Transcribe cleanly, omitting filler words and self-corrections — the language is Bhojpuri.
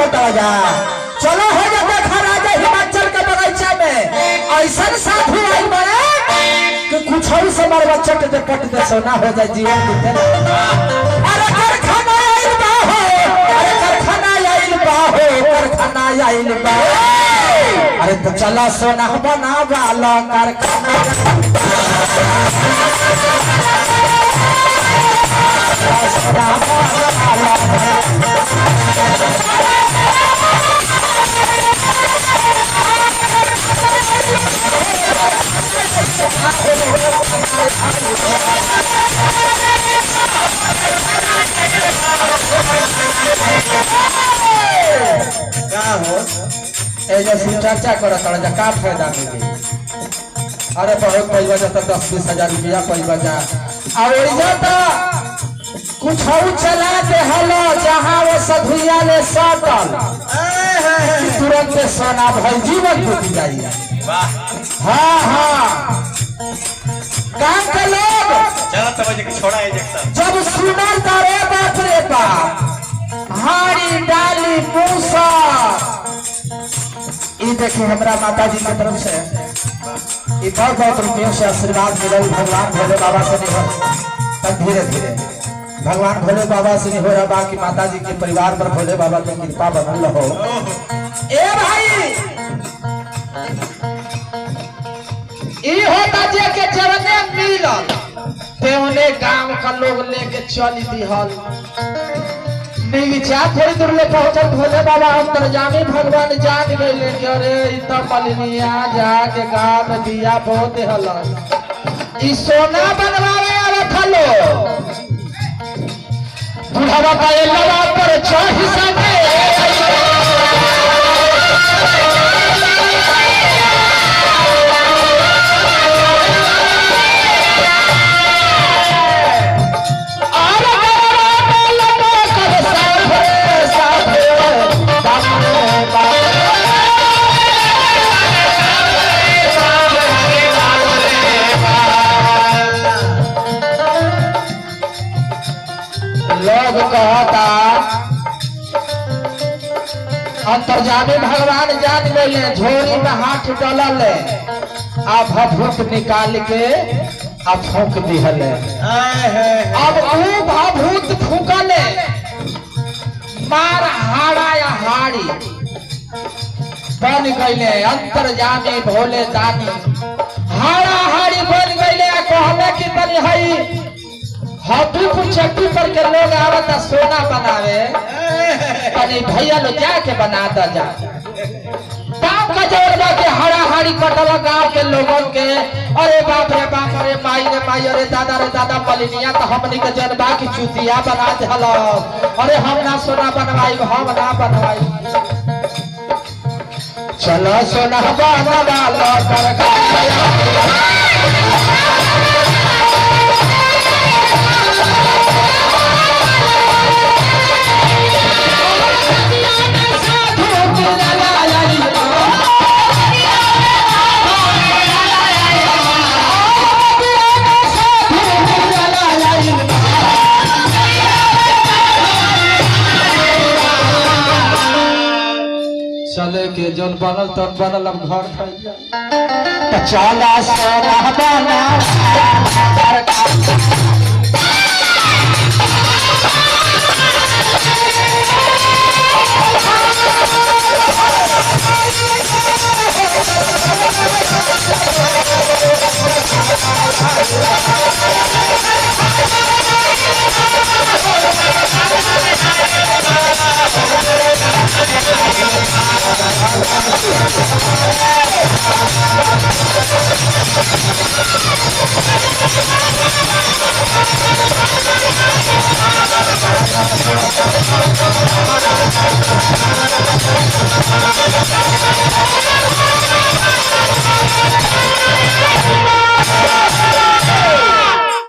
बोलता जा चलो हो जाता खरा जा हिमाचल के बगीचा में ऐसा साधु आई बड़े कि कुछ और से मार बच्चा के पट दे सोना हो जाए जीवन बीते अरे कारखाना आइल बा हो अरे कारखाना आइल बा हो कारखाना आइल बा अरे तो चला सोना बना वाला कारखाना क्या हो ऐसी चर्चा करो थोड़ा का फायदा मिली अरे बहुत पैसा जाता 10-20 हजार रुपया पैसा जा और जाता कुछ और चला दे हलो जहाँ वो सधुया ले सटल तुरंत सोना भाई जीवन टूट जाइए हाँ हाँ काम के लोग जब सुनल तारे बाप रे बाप हाड़ी डाली मूसा ये देखिए हमारा माता जी की तरफ से ये बहुत बहुत रुपयों से आशीर्वाद मिले भगवान भोले बाबा से नहीं हो तब धीरे धीरे भगवान भोले बाबा से नहीं हो रहा बाकी माता जी के परिवार पर भोले बाबा की कृपा बनल हो ए भाई ये होता जे के जवने मिलल तेवने गांव का लोग लेके चल दिहल नीचा थोड़ी दूर ले पहुंचल भोले बाबा अंतर्यामी भगवान जान गए कि अरे इतना मलिनिया जाके गांव में दिया बहुत हलन ई सोना बनवावे आवत हलो बुढ़ावा का लवा पर चाही सके लोग कहता अंतर्यामी भगवान जान गए झोरी में हाथ डालल आ भभूत निकाल के आ फूक दिहल अब वो भभूत फूकल मार हाड़ा या हाड़ी बन गए अंतर्यामी भोले दानी हाड़ा हाड़ी बन गए कहले कि तनी हई हड्डी चट्टी पर के लोग आवता सोना बनावे अरे भैया लोग जाके बनाता जा गाँव का जोड़वा के हरा हाड़ी कटल गाँव के लोगों के अरे बाप रे बाप अरे माई अरे दादा मलिनिया तो हमनी के जनबा की चुतिया बना दिहल अरे हम ना सोना बनवाई हम ना बनवाई चलो सोना बनवा चले के जौन बनल तौन बनल अब घर चला सोना बना